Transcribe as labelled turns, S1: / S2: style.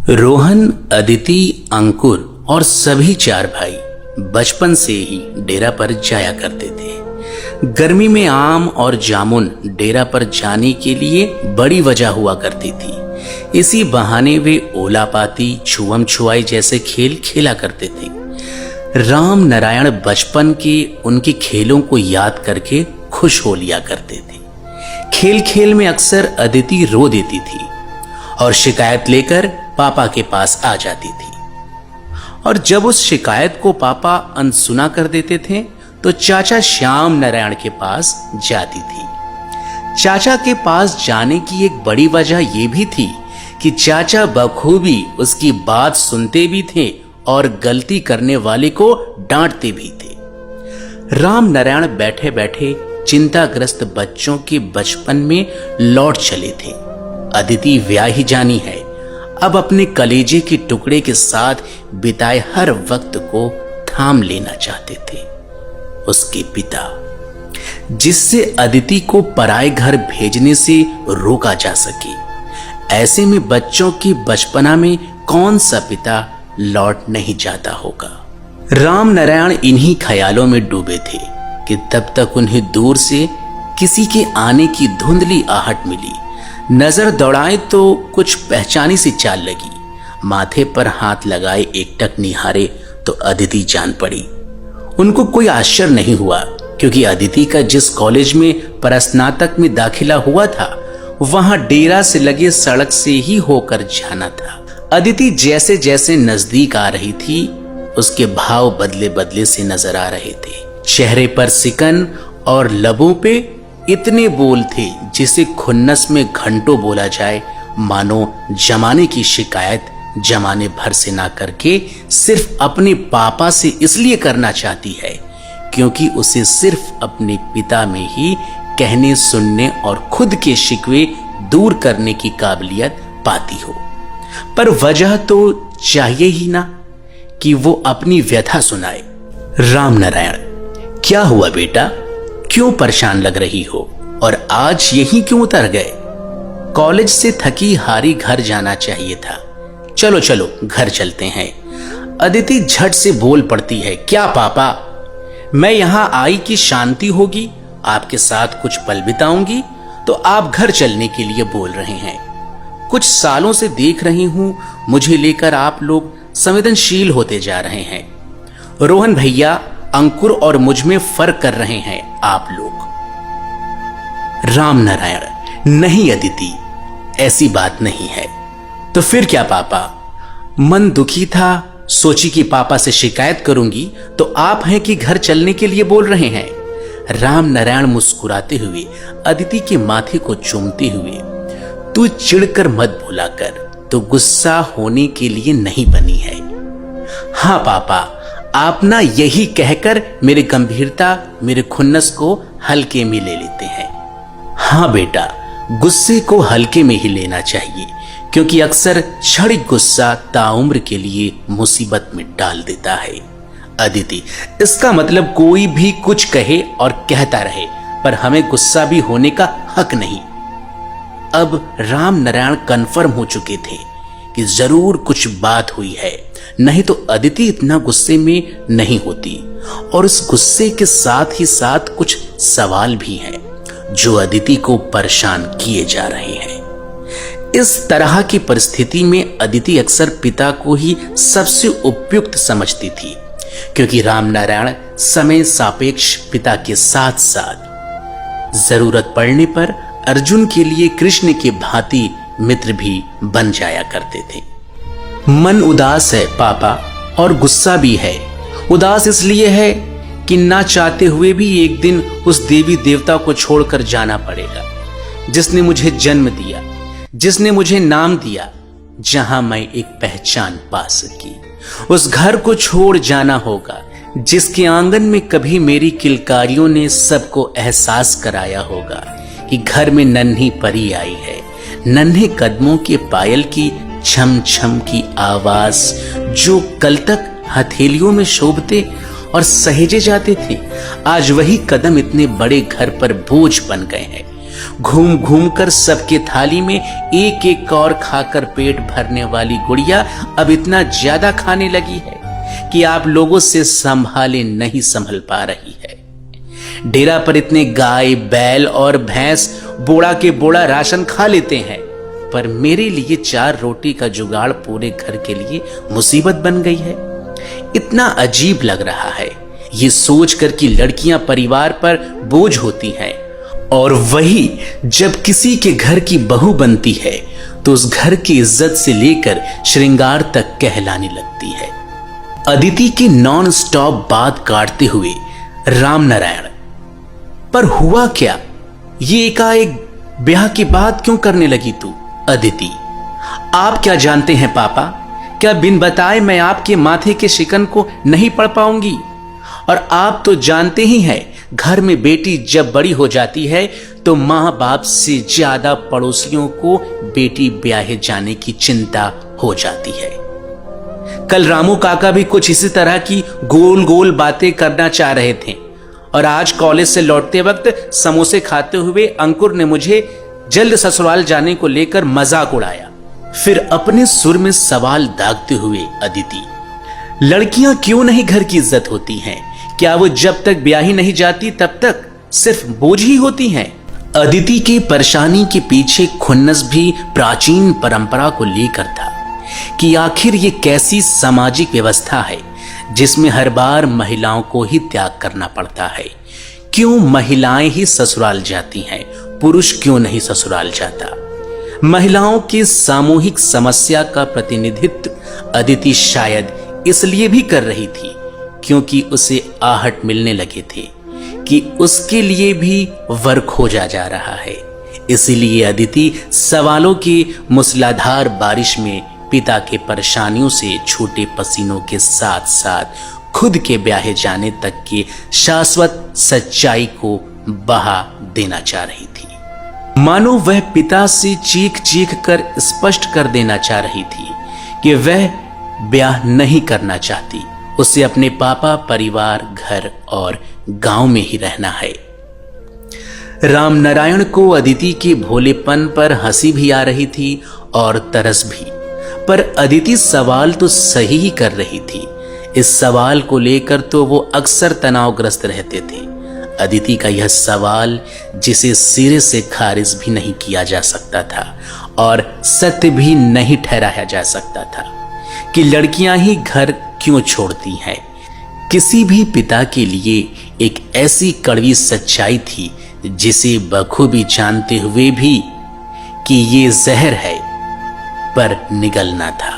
S1: रोहन, अदिति, अंकुर और सभी चार भाई बचपन से ही डेरा पर जाया करते थे। गर्मी में आम और जामुन डेरा पर जाने के लिए बड़ी वजह हुआ करती थी। इसी बहाने वे ओला पाती, छुअम छुआई जैसे खेल खेला करते थे। राम नारायण बचपन के उनके खेलों को याद करके खुश हो लिया करते थे। खेल खेल में अक्सर अदिति रो देती थी और शिकायत लेकर पापा के पास आ जाती थी। और जब उस शिकायत को पापा अनसुना कर देते थे तो चाचा श्याम नारायण के पास जाती थी। चाचा के पास जाने की एक बड़ी वजह यह भी थी कि चाचा बखूबी उसकी बात सुनते भी थे और गलती करने वाले को डांटते भी थे। राम नारायण बैठे बैठे चिंताग्रस्त बच्चों के बचपन में लौट चले थे। अदिति ब्याही जानी है, अब अपने कलेजे के टुकड़े के साथ बिताए हर वक्त को थाम लेना चाहते थे उसके पिता, जिससे अदिति को पराए घर भेजने से रोका जा सके। ऐसे में बच्चों की बचपना में कौन सा पिता लौट नहीं जाता होगा। राम नारायण इन्हीं ख्यालों में डूबे थे कि तब तक उन्हें दूर से किसी के आने की धुंधली आहट मिली। नजर दौड़ाए तो कुछ पहचानी सी चाल लगी। माथे पर हाथ लगाए एकटक निहारे तो अदिति जान पड़ी। उनको कोई आश्चर्य नहीं हुआ, क्योंकि अदिति का जिस कॉलेज में परस्नातक में दाखिला हुआ था वहां डेरा से लगे सड़क से ही होकर जाना था। अदिति जैसे जैसे नजदीक आ रही थी उसके भाव बदले बदले से नजर आ रहे थे। चेहरे पर सिकन और लबों पे इतने बोल थे जिसे खुन्नस में घंटों बोला जाए, मानो जमाने की शिकायत जमाने भर से ना करके सिर्फ अपने पापा से इसलिए करना चाहती है क्योंकि उसे सिर्फ अपने पिता में ही कहने, सुनने और खुद के शिकवे दूर करने की काबिलियत पाती हो। पर वजह तो चाहिए ही ना कि वो अपनी व्यथा सुनाए। राम नारायण, क्या हुआ बेटा, क्यों परेशान लग रही हो और आज यहीं क्यों उतर गए? कॉलेज से थकी हारी घर जाना चाहिए था। चलो चलो घर चलते हैं। अदिति झट से बोल पड़ती है, क्या पापा, मैं यहां आई कि शांति होगी, आपके साथ कुछ पल बिताऊंगी, तो आप घर चलने के लिए बोल रहे हैं। कुछ सालों से देख रही हूं मुझे लेकर आप लोग संवेदनशील होते जा रहे हैं। रोहन भैया, अंकुर और मुझ में फर्क कर रहे हैं आप लोग। राम नारायण, नहीं अदिति, ऐसी बात नहीं है। तो फिर क्या पापा? मन दुखी था, सोची कि पापा से शिकायत करूंगी तो आप हैं कि घर चलने के लिए बोल रहे हैं। राम नारायण मुस्कुराते हुए अदिति के माथे को चूमते हुए, तू चिढ़कर मत बोला कर, तो गुस्सा होने के लिए नहीं बनी है। हाँ पापा, आप ना यही कहकर मेरी गंभीरता, मेरे खुन्नस को हल्के में ले लेते हैं। हाँ बेटा, गुस्से को हल्के में ही लेना चाहिए, क्योंकि अक्सर क्षणिक गुस्सा ताउम्र के लिए मुसीबत में डाल देता है। अदिति, इसका मतलब कोई भी कुछ कहे और कहता रहे, पर हमें गुस्सा भी होने का हक नहीं। अब राम नारायण कन्फर्म हो चुके थे कि जरूर कुछ बात हुई है, नहीं तो अदिति इतना गुस्से में नहीं होती। और इस गुस्से के साथ ही साथ कुछ सवाल भी हैं जो अदिति को परेशान किए जा रहे हैं। इस तरह की परिस्थिति में अदिति अक्सर पिता को ही सबसे उपयुक्त समझती थी, क्योंकि राम नारायण समय सापेक्ष पिता के साथ साथ जरूरत पड़ने पर अर्जुन के लिए कृष्ण के भांति मित्र भी बन जाया करते थे। मन उदास है पापा, और गुस्सा भी है। उदास इसलिए है कि ना चाहते हुए भी एक दिन उस देवी देवता को छोड़कर जाना पड़ेगा जिसने मुझे जन्म दिया, जिसने मुझे नाम दिया, जहां मैं एक पहचान पा सकी। उस घर को छोड़ जाना होगा जिसके आंगन में कभी मेरी किलकारियों ने सबको एहसास कराया होगा कि घर में नन्ही परी आई है। नन्हे कदमों के पायल की छम छम की आवाज, जो कल तक हथेलियों में शोभते और सहेजे जाते थे, आज वही कदम इतने बड़े घर पर बोझ बन गए हैं। घूम घूम कर सबके थाली में एक एक और खाकर पेट भरने वाली गुड़िया अब इतना ज्यादा खाने लगी है कि आप लोगों से संभाले नहीं संभल पा रही है। डेरा पर इतने गाय, बैल और भैंस बोड़ा के बोड़ा राशन खा लेते हैं, पर मेरे लिए 4 रोटी का जुगाड़ पूरे घर के लिए मुसीबत बन गई है। इतना अजीब लग रहा है ये सोचकर कि लड़कियां परिवार पर बोझ होती हैं, और वही जब किसी के घर की बहू बनती है तो उस घर की इज्जत से लेकर श्रृंगार तक कहलाने लगती है। अदिति की नॉन स्टॉप बात काटते हुए राम नारायण, पर हुआ क्या? ये एकाएक ब्याह की बात क्यों करने लगी तू? अदिति, आप क्या जानते हैं पापा? क्या बिन बताए मैं आपके माथे के शिकन को नहीं पढ़ पाऊंगी? और आप तो जानते ही हैं, घर में बेटी जब बड़ी हो जाती है तो माँ बाप से ज्यादा पड़ोसियों को बेटी ब्याहे जाने की चिंता हो जाती है। कल रामू काका भी कुछ इसी तरह की गोल गोल बातें करना चाह रहे थे, और आज कॉलेज से लौटते वक्त समोसे खाते हुए अंकुर ने मुझे जल्द ससुराल जाने को लेकर मजाक उड़ाया। फिर अपने सुर में सवाल दागते हुए अदिति, लड़कियां क्यों नहीं घर की इज्जत होती हैं? क्या वो जब तक ब्याही नहीं जाती तब तक सिर्फ बोझ ही होती हैं? अदिति की परेशानी के पीछे खुन्नस भी प्राचीन परंपरा को लेकर था कि आखिर ये कैसी सामाजिक व्यवस्था है जिसमें हर बार महिलाओं को ही त्याग करना पड़ता है। क्यों महिलाएं ही ससुराल जाती हैं, पुरुष क्यों नहीं ससुराल जाता? महिलाओं की सामूहिक समस्या का प्रतिनिधित्व अदिति शायद इसलिए भी कर रही थी क्योंकि उसे आहट मिलने लगे थे कि उसके लिए भी वर खोजा जा रहा है। इसीलिए अदिति सवालों की मूसलाधार बारिश में पिता के परेशानियों से छूटे पसीनों के साथ साथ खुद के ब्याहे जाने तक की शाश्वत सच्चाई को बहा देना चाह रही थी। मानो वह पिता से चीख चीख कर स्पष्ट कर देना चाह रही थी कि वह ब्याह नहीं करना चाहती, उसे अपने पापा, परिवार, घर और गांव में ही रहना है। राम नारायण को अदिति के भोलेपन पर हंसी भी आ रही थी और तरस भी, पर अदिति सवाल तो सही ही कर रही थी। इस सवाल को लेकर तो वो अक्सर तनावग्रस्त रहते थे। अदिति का यह सवाल जिसे सिरे से खारिज भी नहीं किया जा सकता था और सत्य भी नहीं ठहराया जा सकता था कि लड़कियां ही घर क्यों छोड़ती हैं, किसी भी पिता के लिए एक ऐसी कड़वी सच्चाई थी जिसे बखूबी जानते हुए भी कि ये जहर है पर निगलना था।